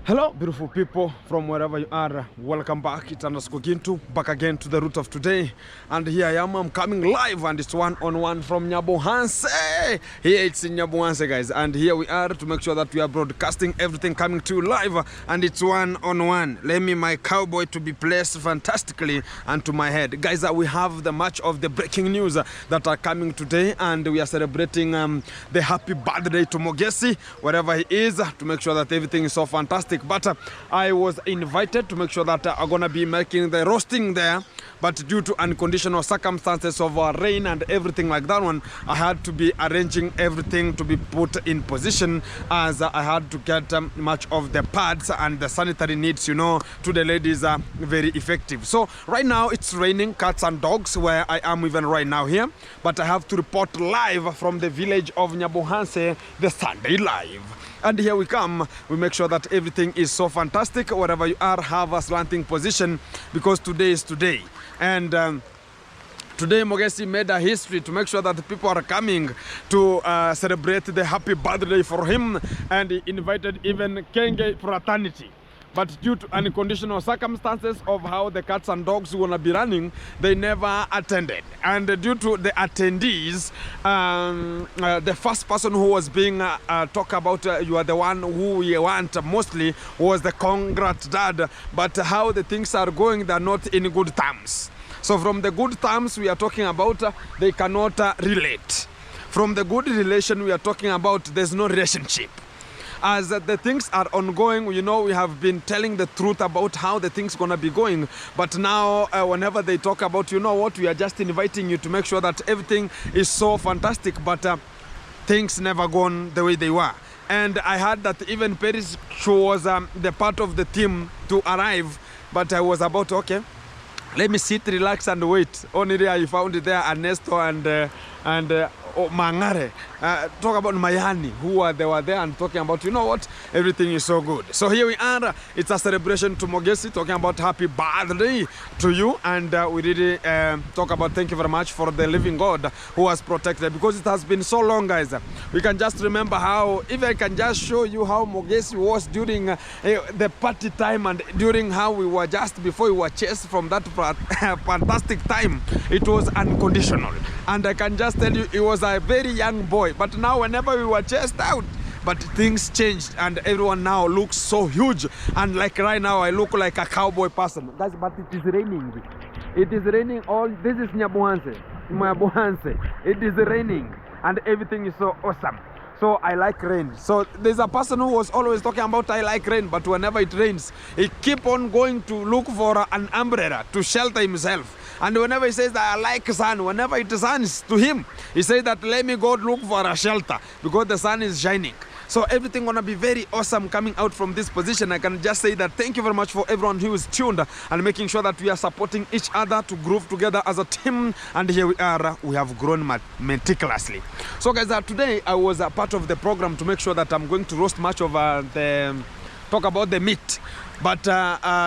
Hello, beautiful people from wherever you are. Welcome back. It's underscore Gintu, back again to the root of today. And here I am. I'm coming live, and it's one-on-one from Nyabohanse. Here it's in Nyabohanse, guys. And here we are to make sure that we are broadcasting everything coming to you live. And it's one-on-one. Let me, my cowboy, to be placed fantastically onto my head. Guys, we have the match of the breaking news that are coming today. And we are celebrating the happy birthday to Mogesi, wherever he is, to make sure that everything is so fantastic. But I was invited to make sure that I'm gonna be making the roasting there, but due to unconditional circumstances of rain and everything like that one, I had to be arranging everything to be put in position, as I had to get much of the pads and the sanitary needs, you know, to the ladies are very effective. So right now it's raining cats and dogs where I am even right now here, but I have to report live from the village of Nyabohanse, the Sunday Live. And here we come. We make sure that everything is so fantastic. Wherever you are, have a slanting position, because today is today. And today Mogesi made a history to make sure that the people are coming to celebrate the happy birthday for him. And he invited even Kenge fraternity. But due to unconditional circumstances of how the cats and dogs want to be running, they never attended. And due to the attendees, the first person who was being talked about, you are the one who we want mostly, was the congrats dad. But how the things are going, they're not in good terms. So from the good terms we are talking about, they cannot relate. From the good relation we are talking about, there's no relationship. As the things are ongoing, you know, we have been telling the truth about how the things gonna be going. But now, whenever they talk about, you know what, we are just inviting you to make sure that everything is so fantastic, but things never gone the way they were. And I heard that even Paris was the part of the team to arrive, but I was about, okay, let me sit, relax, and wait. Only I found there Ernesto and Mangare, talk about Mayani, they were there and talking about, you know what, everything is so good. So here we are. It's a celebration to Mogesi, talking about happy birthday to you. And we really talk about thank you very much for the living God who has protected, because it has been so long, guys. We can just remember how, if I can just show you how Mogesi was during the party time, and during how we were just before we were chased from that fantastic time. It was unconditional. And I can just tell you, it was a very young boy. But now whenever we were chased out, but things changed, and everyone now looks so huge. And like right now, I look like a cowboy person. Guys, but it is raining. It is raining all. This is Nyabohanse. It is raining, and everything is so awesome. So I like rain. So there's a person who was always talking about I like rain, but whenever it rains, he keep on going to look for an umbrella to shelter himself. And whenever he says that I like sun, whenever it suns to him, he says that let me go look for a shelter, because the sun is shining. So everything gonna be very awesome coming out from this position. I can just say that thank you very much for everyone who is tuned and making sure that we are supporting each other to groove together as a team. And here we are. We have grown meticulously. So guys, today I was a part of the program to make sure that I'm going to roast much of talk about the meat. But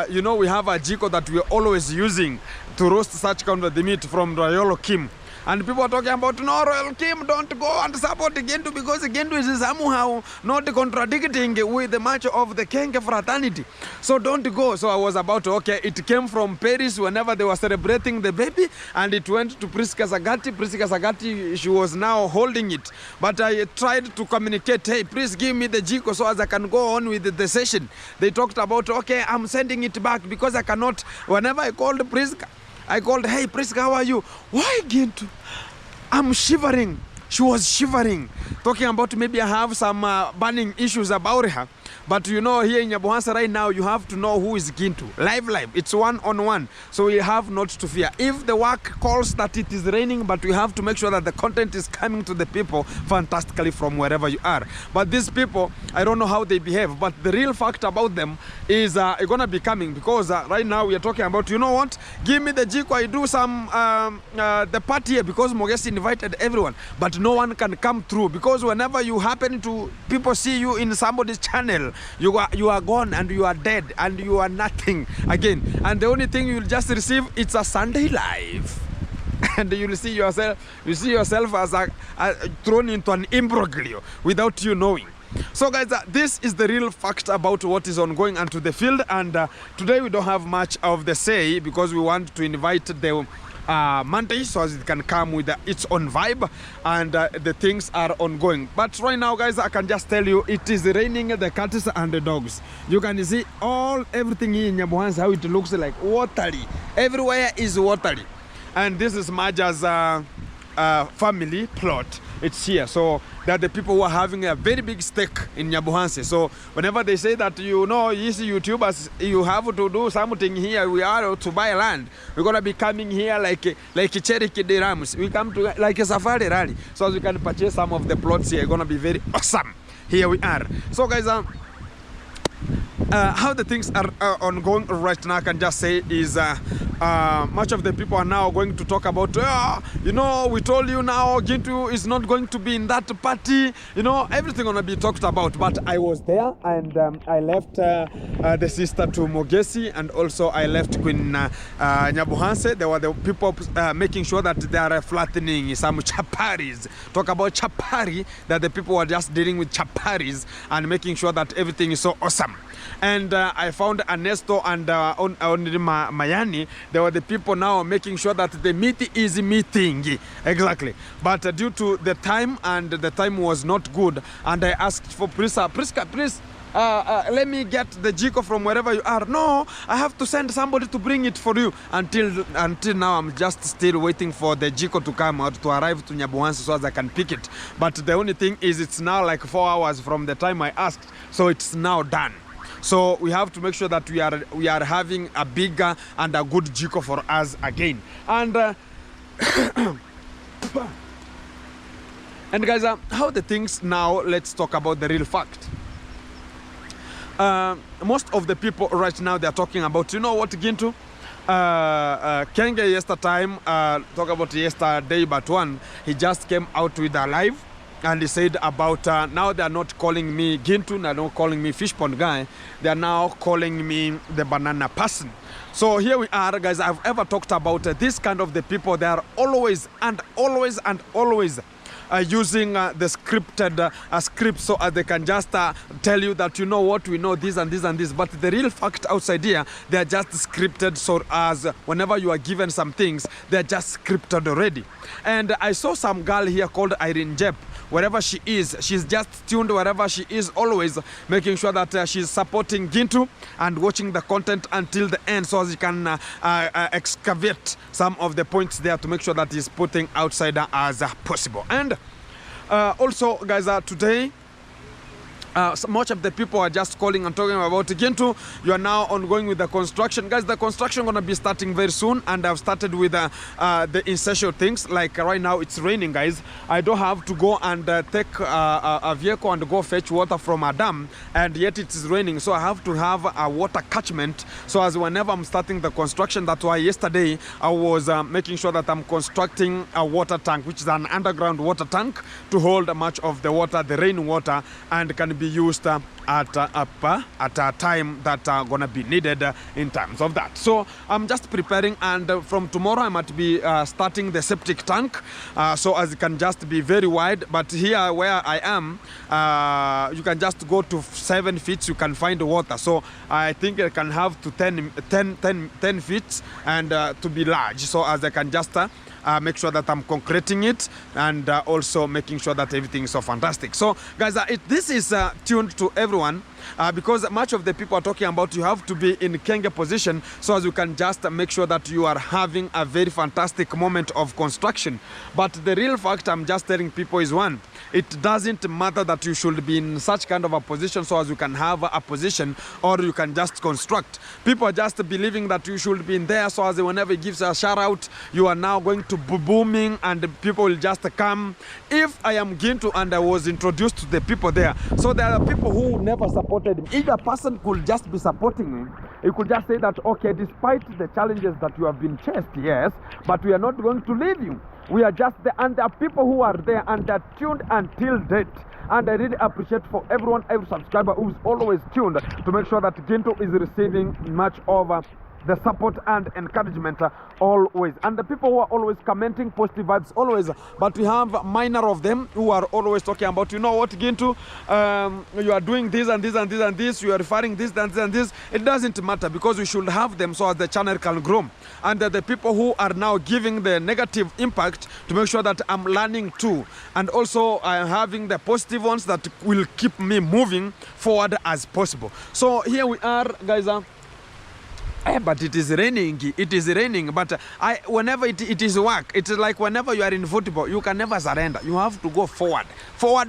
you know, we have a jiko that we're always using to roast such kind of the meat from Royal Kim. And people are talking about, no, Royal Kim, don't go and support Gentu, because Gentu is somehow not contradicting with the match of the Kenge fraternity. So don't go. So I was about, okay, it came from Paris whenever they were celebrating the baby, and it went to Priska Sagati. Priska Sagati, she was now holding it. But I tried to communicate, hey, please give me the jiko so as I can go on with the session. They talked about, okay, I'm sending it back because I cannot. Whenever I called Priska, I called, hey, Priska, how are you? Why, Gintu? I'm shivering. She was shivering, talking about maybe I have some burning issues about her. But you know, here in Nyabohanse right now, you have to know who is Gintu. Live. It's one-on-one. So we have not to fear. If the work calls that it is raining, but we have to make sure that the content is coming to the people fantastically from wherever you are. But these people, I don't know how they behave. But the real fact about them is going to be coming. Because right now we are talking about, you know what? Give me the jiko. I do some, the party here, because Mogesi invited everyone. But no one can come through. Because whenever you happen to, people see you in somebody's channel, you are gone, and you are dead, and you are nothing again. And the only thing you'll just receive, it's a Sunday Live. And you'll see yourself, as thrown into an imbroglio without you knowing. So guys, this is the real fact about what is ongoing onto the field, and today we don't have much of the say because we want to invite the Monday so as it can come with its own vibe, and the things are ongoing. But right now guys, I can just tell you it is raining the cats and the dogs. You can see everything here in Nyabohanse, how it looks like watery. Everywhere is watery, and this is Maja's family plot. It's here, so they're the people who are having a very big stake in Nyabohanse. So whenever they say that, you know, these YouTubers, you have to do something here, we are to buy land, we're gonna be coming here like Cherokee Rams. We come to like a safari rally, so as we can purchase some of the plots here. It's gonna be very awesome. Here we are. So guys, how the things are ongoing right now, I can just say is much of the people are now going to talk about, you know, we told you now Gintu is not going to be in that party, you know, everything gonna be talked about. But I was there, and I left the sister to Mogesi, and also I left Queen Nyabohanse. There were the people making sure that they are flattening some chaparis. Talk about chapari, that the people were just dealing with chaparis and making sure that everything is so awesome. And I found Ernesto and Mayani. They were the people now making sure that the meet is meeting. Exactly. But due to the time, and the time was not good, and I asked for Priska, please, let me get the jiko from wherever you are. No, I have to send somebody to bring it for you. Until now, I'm just still waiting for the jiko to come out, to arrive to Nyabohanse so as I can pick it. But the only thing is, it's now like 4 hours from the time I asked, so it's now done. So we have to make sure that we are having a bigger and a good jiko for us again. And and guys, how the things now, let's talk about the real fact. Most of the people right now, they're talking about, you know what, Gintu? Kenge yesterday, talk about yesterday, but one, he just came out with a live. And he said about now they are not calling me Gintu, they're not calling me fish pond guy, they are now calling me the banana person. So here we are, guys. I've ever talked about this kind of the people. They are always using the scripted script, so they can just tell you that, you know what, we know this and this and this, but the real fact outside here, they are just scripted, so as whenever you are given some things, they are just scripted already. And I saw some girl here called Irene Jep. Wherever she is, she's just tuned wherever she is, always making sure that she's supporting Gintu and watching the content until the end, so as you can excavate some of the points there to make sure that he's putting outside as possible. And also, guys, today, so much of the people are just calling and talking about Gintu. You are now ongoing with the construction. Guys, the construction gonna be starting very soon, and I've started with the essential things. Like right now, it's raining, guys. I don't have to go and take a vehicle and go fetch water from a dam, and yet it is raining. So I have to have a water catchment. So as whenever I'm starting the construction, that's why yesterday I was making sure that I'm constructing a water tank, which is an underground water tank to hold much of the water, the rainwater, and can be used at a time that gonna be needed in terms of that. So I'm just preparing, and from tomorrow I might be starting the septic tank, so as it can just be very wide. But here where I am, you can just go to 7 feet, you can find water. So I think I can have to 10 feet and to be large, so as I can just make sure that I'm concreting it, and also making sure that everything is so fantastic. So guys, this is tuned to everyone, because much of the people are talking about you have to be in Kenge position, so as you can just make sure that you are having a very fantastic moment of construction. But the real fact I'm just telling people is one, it doesn't matter that you should be in such kind of a position so as you can have a position, or you can just construct. People are just believing that you should be in there, so as whenever it gives a shout out, you are now going to be booming and people will just come. If I am Gintu and I was introduced to the people there, so there are people who never supported me. If a person could just be supporting me, he could just say that, okay, despite the challenges that you have been chased, yes, but we are not going to leave you. We are just there, and there are people who are there and they're tuned until date. And I really appreciate for everyone, every subscriber who's always tuned to make sure that Gintu is receiving much of the support and encouragement always. And the people who are always commenting positive vibes always, but we have minor of them who are always talking about, you know what, Gintu, you are doing this and this and this and this, you are referring this and this and this. It doesn't matter, because we should have them so as the channel can grow. And the people who are now giving the negative impact, to make sure that I'm learning too, and also I'm having the positive ones that will keep me moving forward as possible. So here we are, guys. But it is raining, but whenever it is work, it's like whenever you are in football, you can never surrender. You have to go forward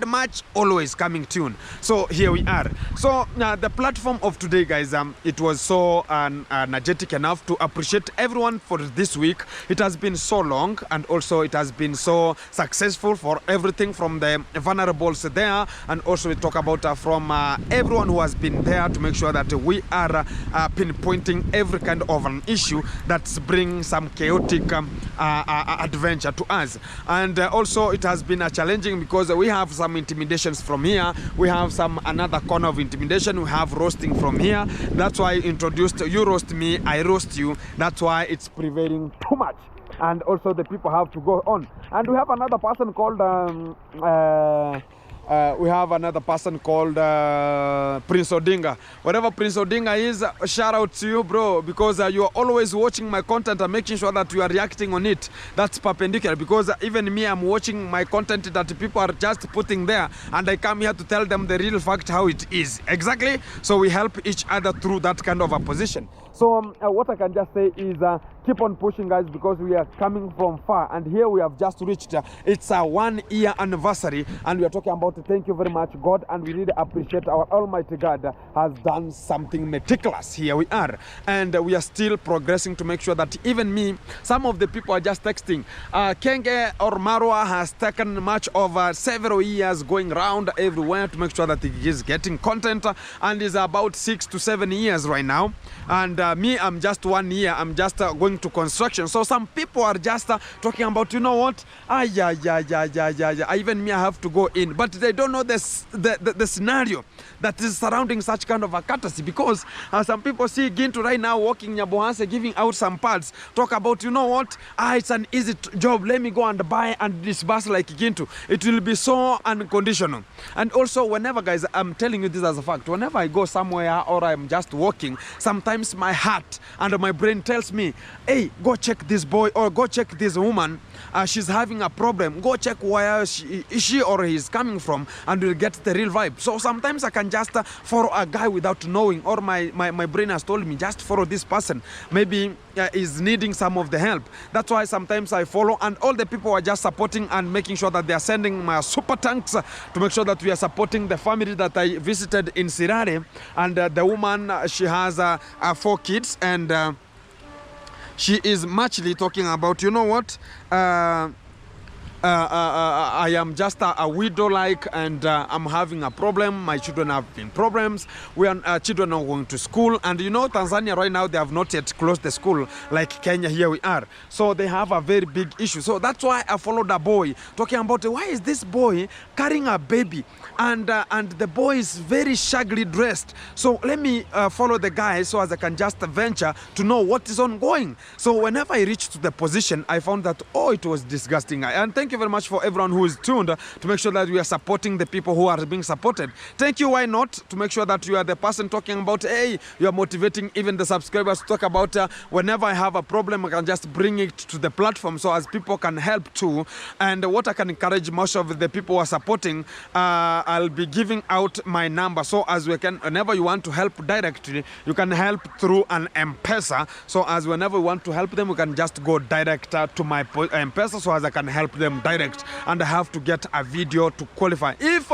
march, always coming tune. So here we are. So the platform of today, guys, it was so energetic enough to appreciate everyone for this week. It has been so long, and also it has been so successful for everything from the vulnerables there, and also we talk about from everyone who has been there to make sure that we are pinpointing every kind of an issue that's bringing some chaotic adventure to us. And also it has been challenging, because we have some intimidations from here, we have some another corner of intimidation, we have roasting from here. That's why I introduced you roast me, I roast you. That's why it's prevailing too much, and also the people have to go on. And we have another person called Prince Odinga. Whatever Prince Odinga is, shout out to you, bro, because you are always watching my content and making sure that you are reacting on it. That's perpendicular, because even me, I'm watching my content that people are just putting there, and I come here to tell them the real fact, how it is. Exactly. So we help each other through that kind of a position. So what I can just say is keep on pushing, guys, because we are coming from far, and here we have just reached it's a 1 year anniversary, and we are talking about thank you very much, God, and we really appreciate our Almighty God has done something meticulous. Here we are, and we are still progressing to make sure that even me, some of the people are just texting, Kenge or Marwa has taken much of several years going around everywhere to make sure that he is getting content, and is about 6 to 7 years right now. And me, I'm just 1 year, I'm just going to construction. So some people are just talking about, you know what, even me, I have to go in, but they don't know the scenario that is surrounding such kind of a courtesy, because some people see Gintu right now walking Nyabohanse, giving out some parts, talk about, you know what, it's an easy job, let me go and buy and disburse like Gintu. It will be so unconditional. And also, whenever, guys, I'm telling you this as a fact, whenever I go somewhere or I'm just walking, sometimes my heart and my brain tells me, hey, go check this boy or go check this woman, she's having a problem, go check where she or he is coming from, and we'll get the real vibe. So sometimes I can just follow a guy without knowing, or my brain has told me, just follow this person, maybe is needing some of the help. That's why sometimes I follow, and all the people are just supporting and making sure that they are sending my super thanks to make sure that we are supporting the family that I visited in Sirare. And the woman, she has 4 kids, and she is muchly talking about, you know what, I am just a widow and I'm having a problem. My children have been problems. Children are going to school, and you know, Tanzania right now, they have not yet closed the school like Kenya. Here we are, so they have a very big issue. So that's why I followed a boy talking about, why is this boy carrying a baby, and the boy is very shaggily dressed. So let me follow the guy so as I can just venture to know what is ongoing. So whenever I reached to the position, I found that, oh, it was disgusting. And thank you very much for everyone who is tuned to make sure that we are supporting the people who are being supported. Thank you. Why not? To make sure that you are the person talking about, hey, you are motivating even the subscribers to talk about whenever I have a problem, I can just bring it to the platform so as people can help too. And what I can encourage most of the people who are supporting, I'll be giving out my number. So as we can, whenever you want to help directly, you can help through an M-Pesa. So as whenever we want to help them, we can just go direct to my M-Pesa so as I can help them direct, and I have to get a video to qualify. If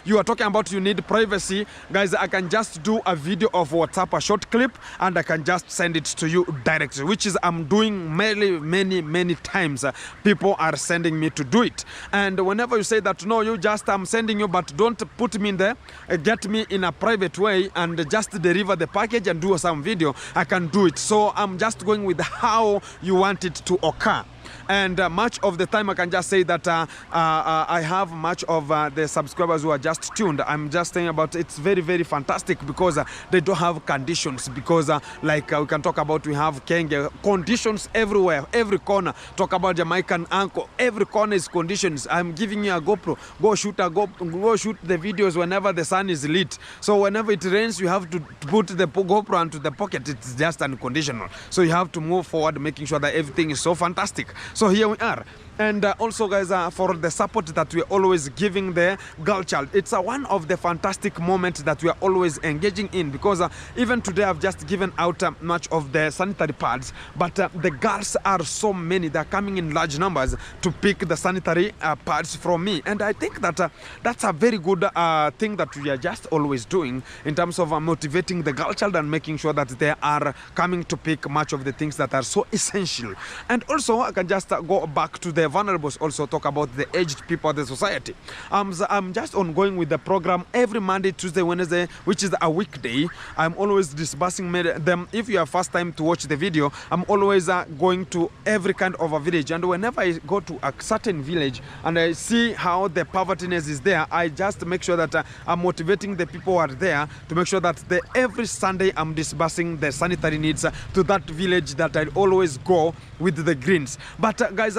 you are talking about you need privacy, guys, I can just do a video of WhatsApp, a short clip, and I can just send it to you directly, which is I'm doing many times. People are sending me to do it. And whenever you say that, no, you just, I'm sending you, but don't put me in there, get me in a private way and just deliver the package and do some video, I can do it. So I'm just going with how you want it to occur. And much of the time I can just say that I have much of the subscribers who are just tuned. I'm just saying about it's very, very fantastic because they don't have conditions, because like we can talk about, we have Kenge, conditions everywhere, every corner. Talk about Jamaican uncle, every corner is conditions. I'm giving you a GoPro, go shoot the videos whenever the sun is lit. So whenever it rains, you have to put the GoPro into the pocket. It's just unconditional. So you have to move forward, making sure that everything is so fantastic. So here we are. And also, guys, for the support that we're always giving the girl child, it's one of the fantastic moments that we are always engaging in, because even today I've just given out much of the sanitary pads, but the girls are so many. They're coming in large numbers to pick the sanitary pads from me, and I think that that's a very good thing that we are just always doing in terms of motivating the girl child and making sure that they are coming to pick much of the things that are so essential. And also, I can just go back to the vulnerables, also talk about the aged people of the society. I'm just ongoing with the program every Monday, Tuesday, Wednesday, which is a weekday. I'm always disbursing them. If you are first time to watch the video, I'm always going to every kind of a village, and whenever I go to a certain village and I see how the povertyness is there, I just make sure that I'm motivating the people who are there to make sure that every Sunday I'm disbursing the sanitary needs to that village that I always go with the greens. But guys,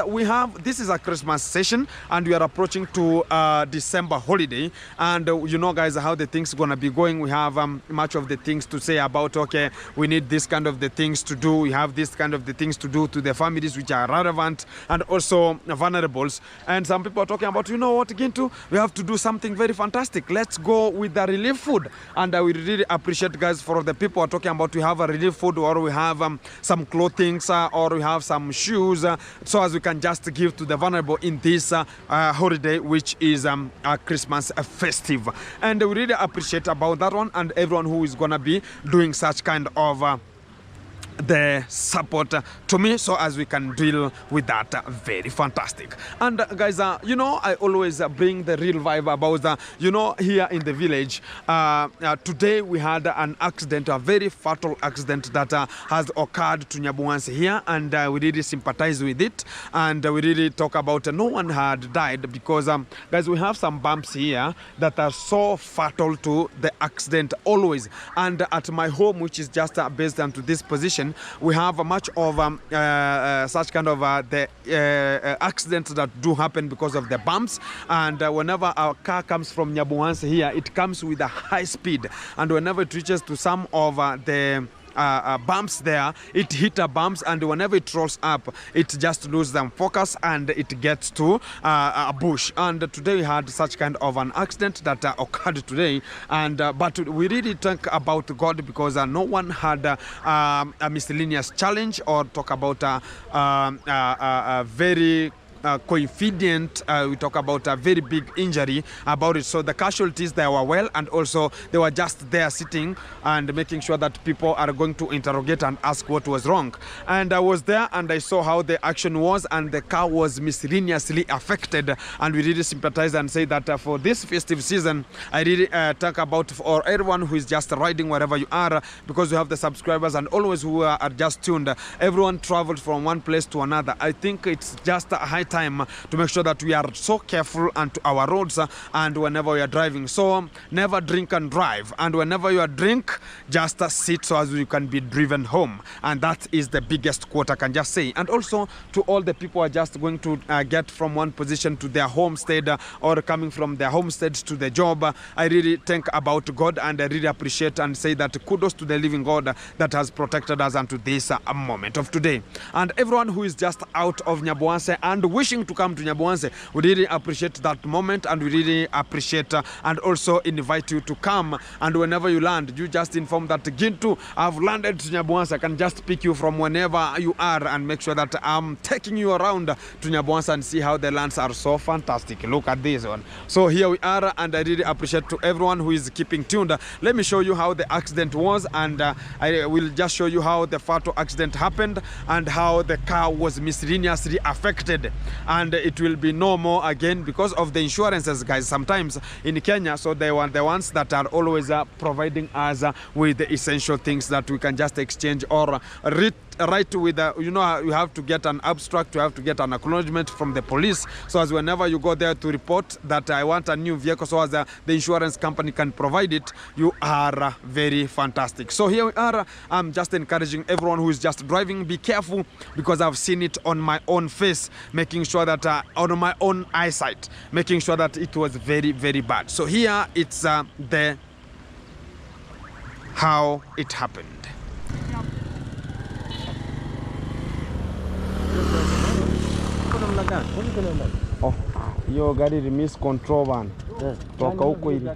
this is a Christmas session, and we are approaching to December holiday, and you know, guys, how the things gonna be going. We have much of the things to say about, okay, we need this kind of the things to do, we have this kind of the things to do to the families which are relevant and also vulnerables. And some people are talking about, you know what, Gintu, we have to do something very fantastic. Let's go with the relief food. And we really appreciate, guys, for the people who are talking about we have a relief food, or we have some clothing, or we have some shoes, so as we can just give to the vulnerable in this holiday, which is a Christmas festive. And we really appreciate about that one, and everyone who is gonna be doing such kind of the support to me, so as we can deal with that. Very fantastic. And guys, you know, I always bring the real vibe about you know, here in the village. Today we had an accident, a very fatal accident that has occurred to Nyabohanse here, and we really sympathize with it, and we really talk about no one had died, because guys, we have some bumps here that are so fatal to the accident always. And at my home, which is just based onto this position, we have much of such kind of the accidents that do happen because of the bumps. And whenever our car comes from Nyabohanse here, it comes with a high speed, and whenever it reaches to some of the bumps there, it hit a bumps, and whenever it rolls up, it just loses them focus and it gets to a bush. And today we had such kind of an accident that occurred today, and but we really think about God, because no one had a miscellaneous challenge, or talk about a very confident, we talk about a very big injury about it. So the casualties, they were well, and also they were just there sitting and making sure that people are going to interrogate and ask what was wrong. And I was there and I saw how the action was, and the car was miscellaneously affected, and we really sympathize and say that for this festive season, I really talk about for everyone who is just riding wherever you are, because we have the subscribers and always who are just tuned. Everyone traveled from one place to another. I think it's just a high time to make sure that we are so careful and to our roads and whenever we are driving. So never drink and drive, and whenever you are drink, just sit so as you can be driven home. And that is the biggest quote I can just say. And also to all the people who are just going to get from one position to their homestead, or coming from their homestead to the job, I really think about God, and I really appreciate and say that kudos to the living God that has protected us unto this moment of today. And everyone who is just out of Nyabohanse and wishing to come to Nyabohanse, we really appreciate that moment, and we really appreciate and also invite you to come. And whenever you land, you just inform that Gintu, I've landed to Nyabohanse. I can just pick you from whenever you are and make sure that I'm taking you around to Nyabohanse and see how the lands are so fantastic. Look at this one. So here we are, and I really appreciate to everyone who is keeping tuned. Let me show you how the accident was, and I will just show you how the fatal accident happened and how the car was miscellaneously affected. And it will be no more again because of the insurances, guys, sometimes in Kenya. So they were the ones that are always providing us with the essential things that we can just exchange or write with, you know, you have to get an abstract, you have to get an acknowledgement from the police. So as whenever you go there to report that I want a new vehicle, so as the insurance company can provide it, you are very fantastic. So here we are. I'm just encouraging everyone who is just driving, be careful, because I've seen it on my own face, making sure that on my own eyesight, making sure that it was very, very bad. So here it's the how it happened. Oh, hiyo gari miss control van toka huko hivi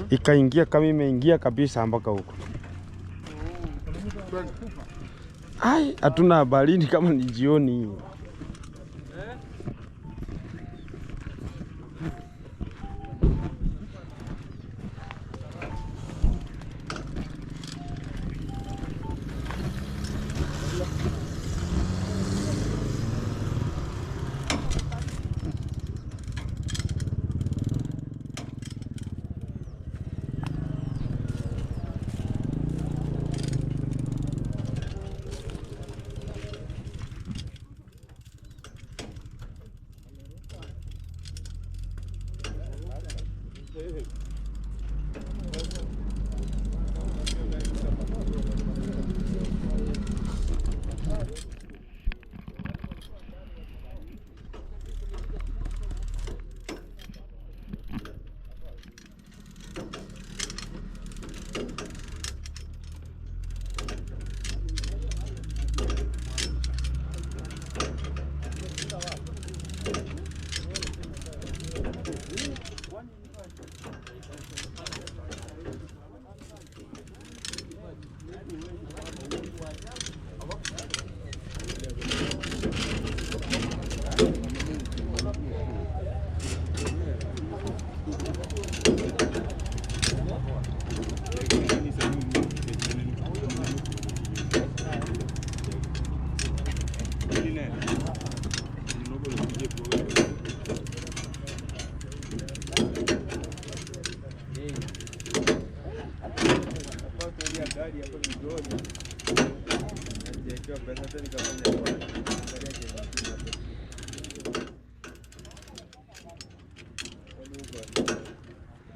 ikaingia kama imeingia kabisa mpaka huko. Ai, hatuna habari kama ni jioni.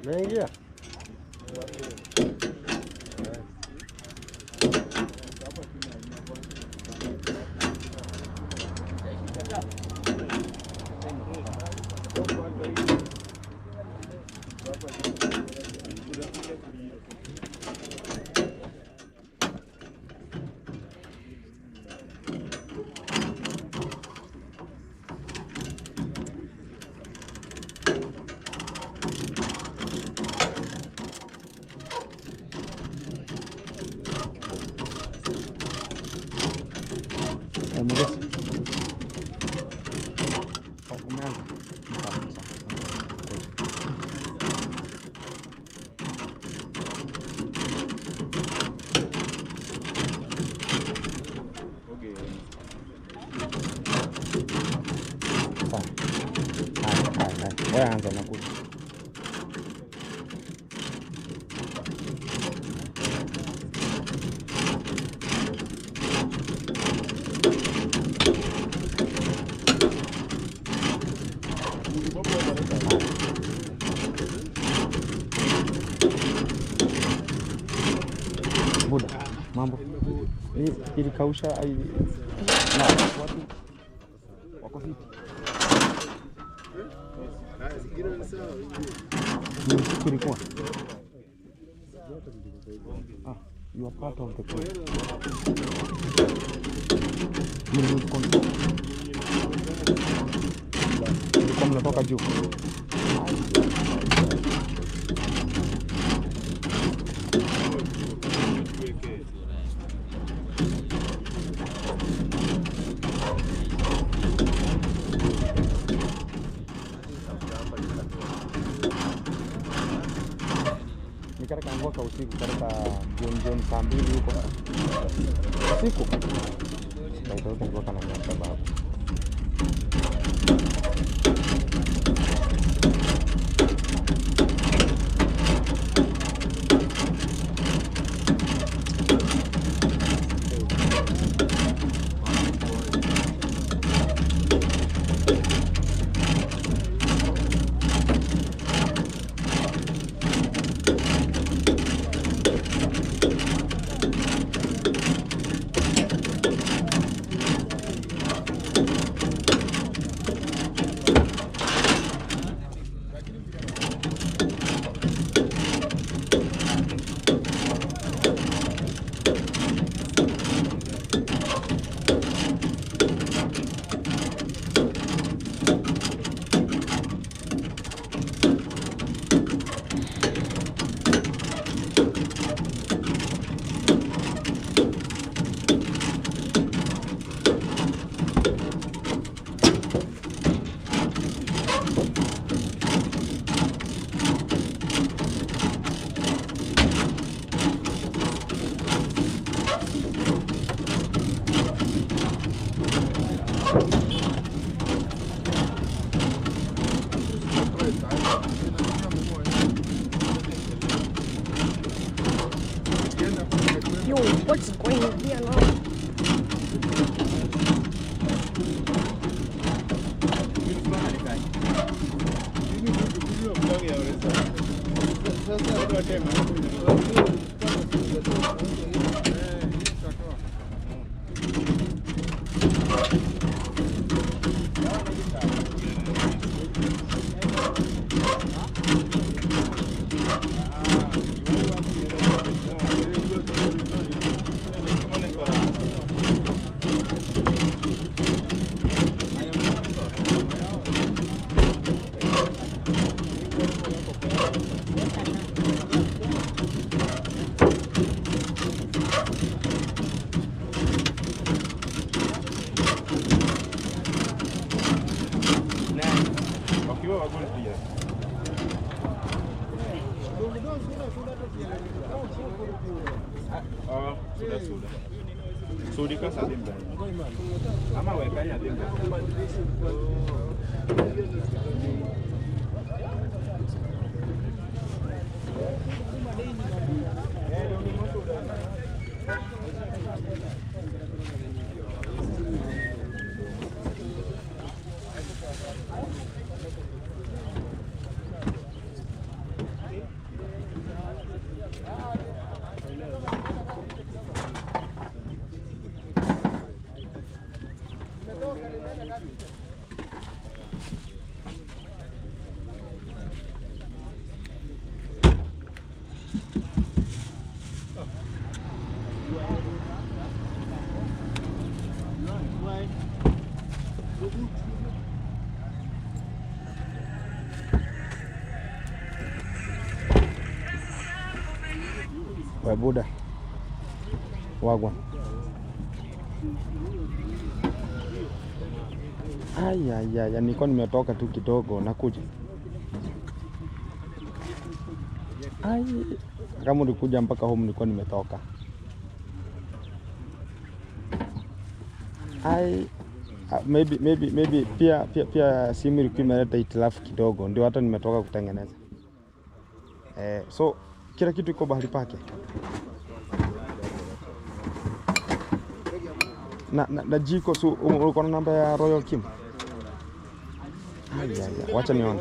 Mengia. Mogesi. Oh, umeanza. Okay. Wewe anza na kuja. Buda, mambo. Ili kausha na watu wako vipi? Kulikuwa. You are part of the group. You lose control. Kama unatoka juu. Nikataka ngoka usiku katika jioni saa 2 huko. Usiku. Ndio ngoka na sababu. Yo, what's going on here now? Sudi kan sa dimba. Ama wekanya dimba. Buda wagwan. Aya, nilikuwa nimetoka tu kidogo nakuja. Kama ulikuja mpaka home nilikuwa nimetoka. Maybe pia simu ilikuwa imeleta hitilafu kidogo, ndio hata nimetoka kutengeneza. So kila kitu iko bahali pake. Na jiko su uko na namba ya Royal Kim? Wacha nione.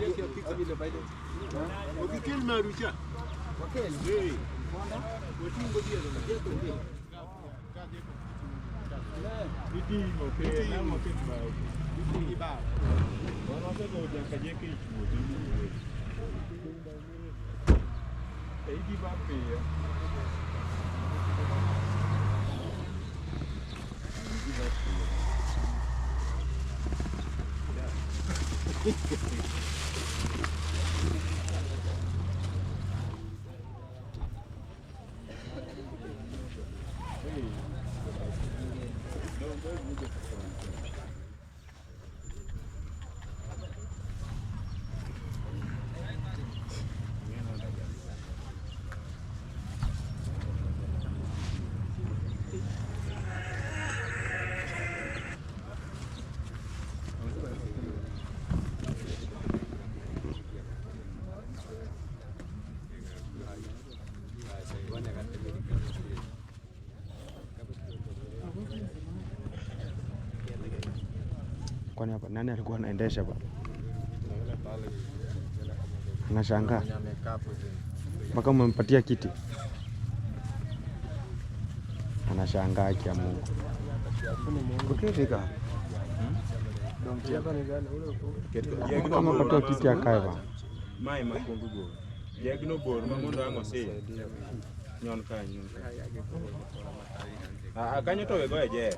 Kwani hapa nani alikuwa anaendesha hapa? Anashangaa. Mpaka umempatia kiti. Anashangaa kia Mungu. Ukifika. Kama umempatia kiti akae ba. Mai makundugo. Yagino bor mamondo angose. Nyon ka. Kanyo to wego eje.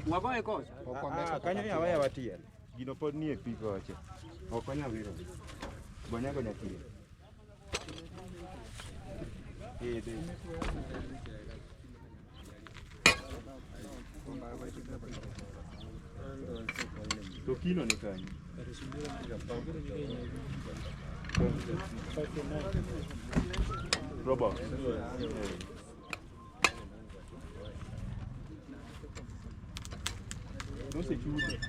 Wagoe kocha. Kanyo ya waya watie. Gino pod nie piko oche. Okonya wiro. Bonyago nyakie. Tokino ni kanyo. Robo. No se chiude.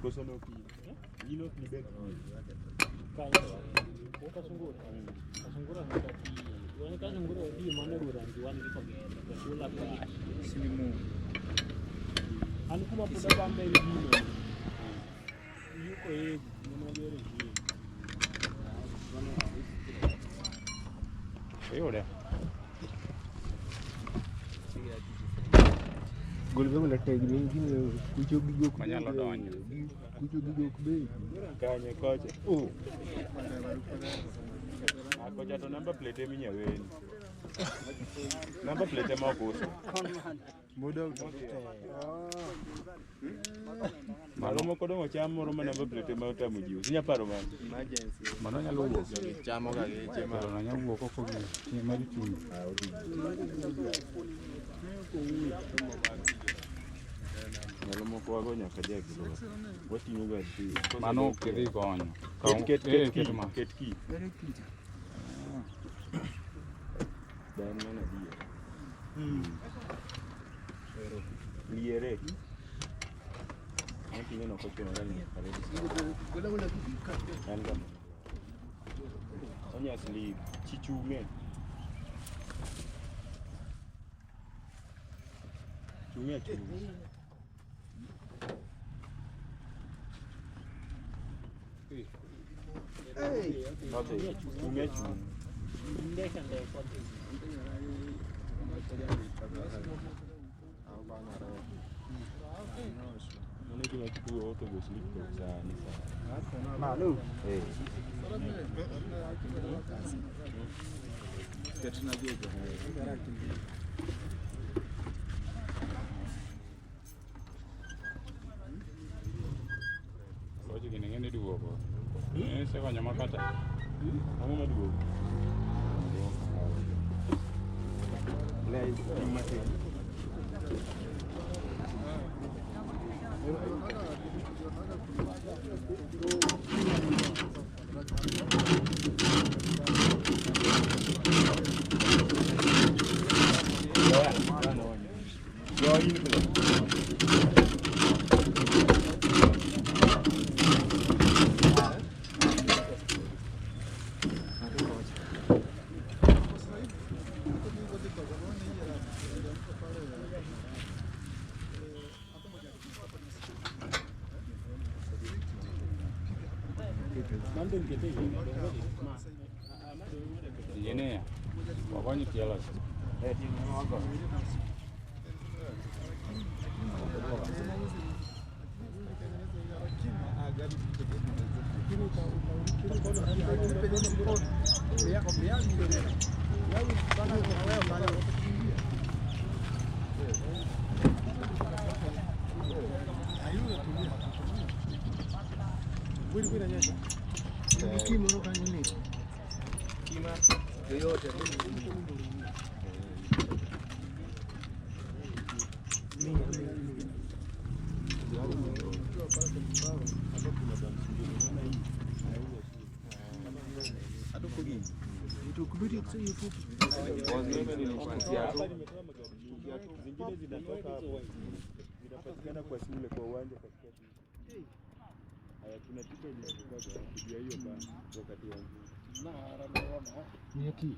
Cosa no qui? Ino libet. Kai. Oka sungura. Sungura Gulbe lete gini kucho gigok manyalo donjo. Kucho gigok be. Kanye kocha. Kocha to number plate minyaweni. Number plate makosa. Malo moko dongo cham moro ma number plate ma otamo jiwo. Sinya paro man. Emergency. Mano nyalo wuok chamo ga geche ma na nyalo wuok oko gi mari chung. Malo moko wago nyaka jek lo. Watingo ga ti. Mano kidhi konyo. Ket ki. Dan mana dia. Liere. Nanti neno kocho ndani karibu. Anga. Onya sleep chichume. Chume. Chume. Mune kila kitu auto go sleep kwa sana. Malu. Ketina jojo. Ojo gini ngene duogo. Se konyo makata. Ango maduogo. Lei mate. Ini ya, pokoknya dia lah. Zinapatikana kwa shule kwa uwanja katikati. Haya tunapika ile kwa kujia hiyo bana wakati wa Nyaki.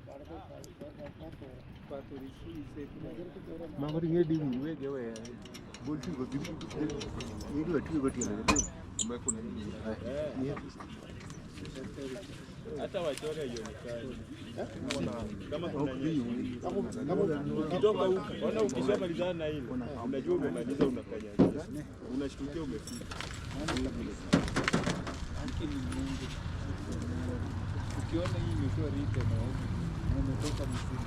Mangori ngedi wege we. Bolti go bibi. Ndio tu go tena ndio. Mbona kuna nini? Nyaki. Hata wachora ionekane. Kama kuna nyinyi. Ukitoka huko, ona ukishamalizana na ile. Unajua umemaliza unakanyaga. Unashtukia umefika. Lakini Mungu. Ukiona hii imekuwa rite na umetoka msimu.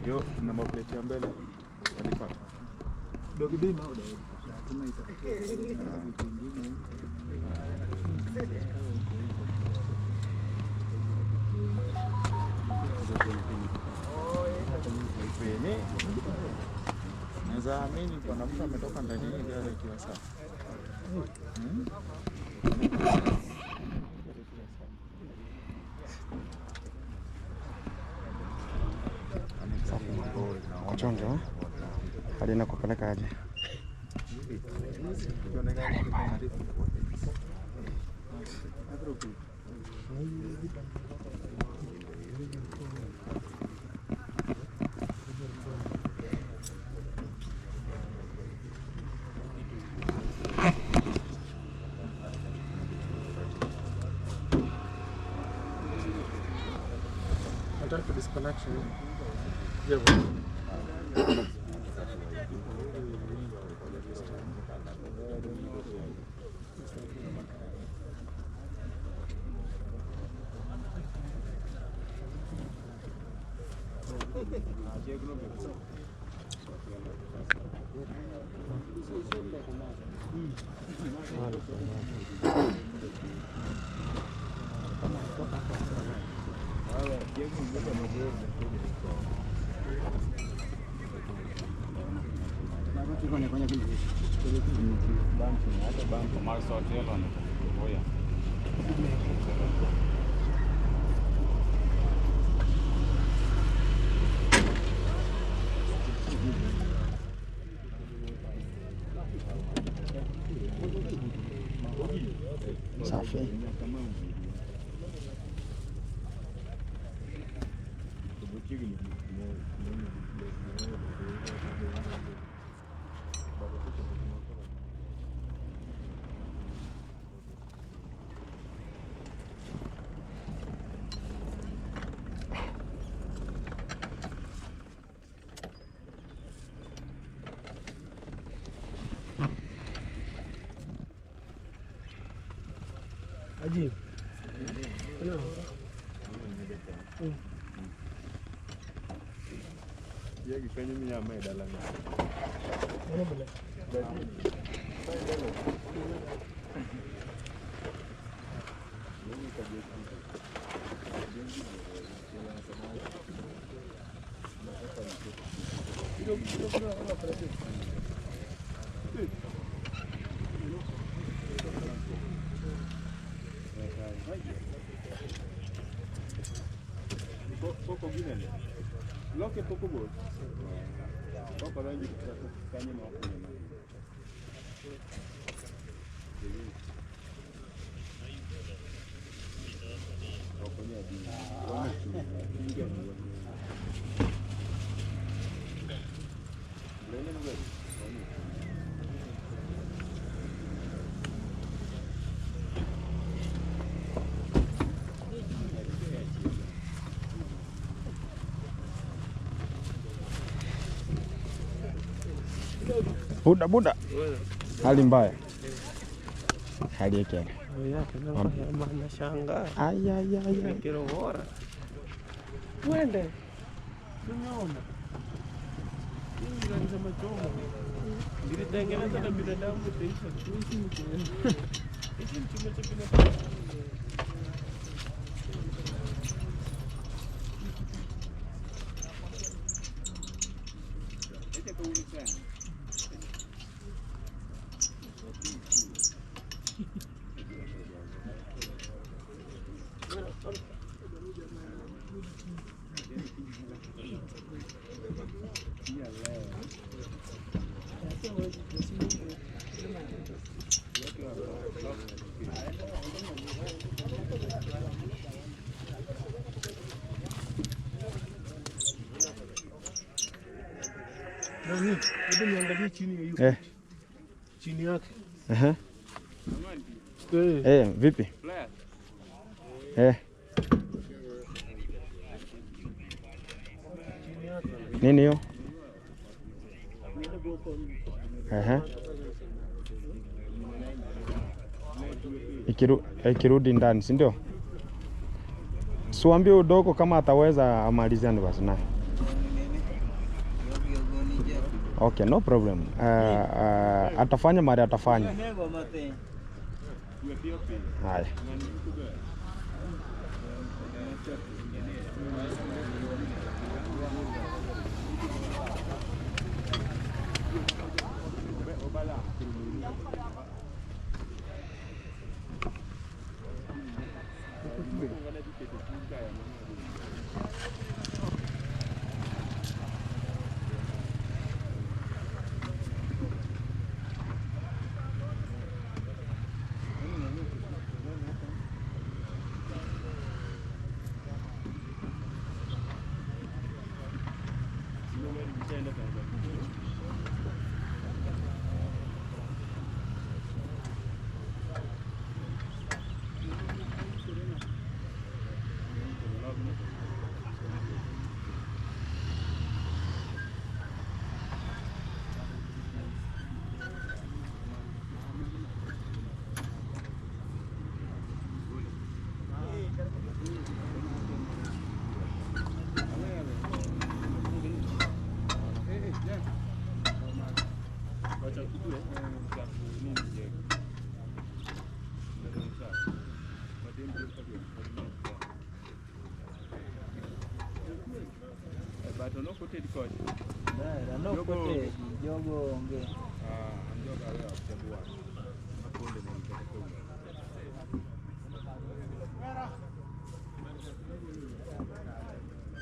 Yo, na mapleti ya mbele walipata. Dogi bima au dogi? Tunaita. Naweza amini kuna mtu ametoka ndani ya gari akiwa sawa. Chonjo. Halina kupeleka aje. I tried for disconnection. Yeah. Safi. Aji. Ya kifanya mimi ya mai dalanga. Mana boleh? Poco gine. Lo que poco bol. Poco rangi kufanya na hapo nyuma. Buda. Hali mbaya. Hali yake. Nashangaa. Ay. Kero bora. Twende. Tunaona. Hii ndio machomo. Nilitengeneza na binadamu itaisha. Hizi mchuma cha binadamu. Nani? Hebu niangalie chini ya hiyo. Chini yake. Vipi? Nini hiyo? Ikirudi ndani, si ndio? Siwaambie udogo kama ataweza amalizane basi naye. Okay, no problem. Atafanya mara atafanya. Haya.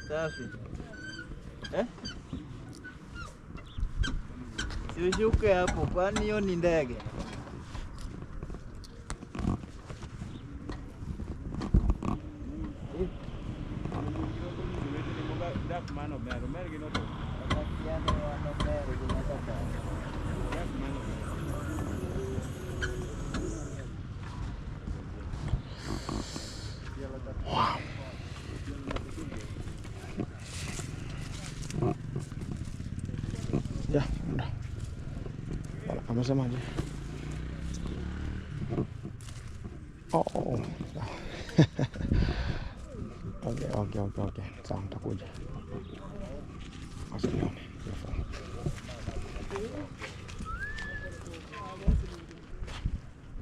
Safi. Siushuke hapo, kwani hiyo ni ndege? Ya, udah. Amesemaje? Oh. Okay. Sawa, nitakuja. Asante.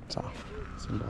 Sawa. Simba.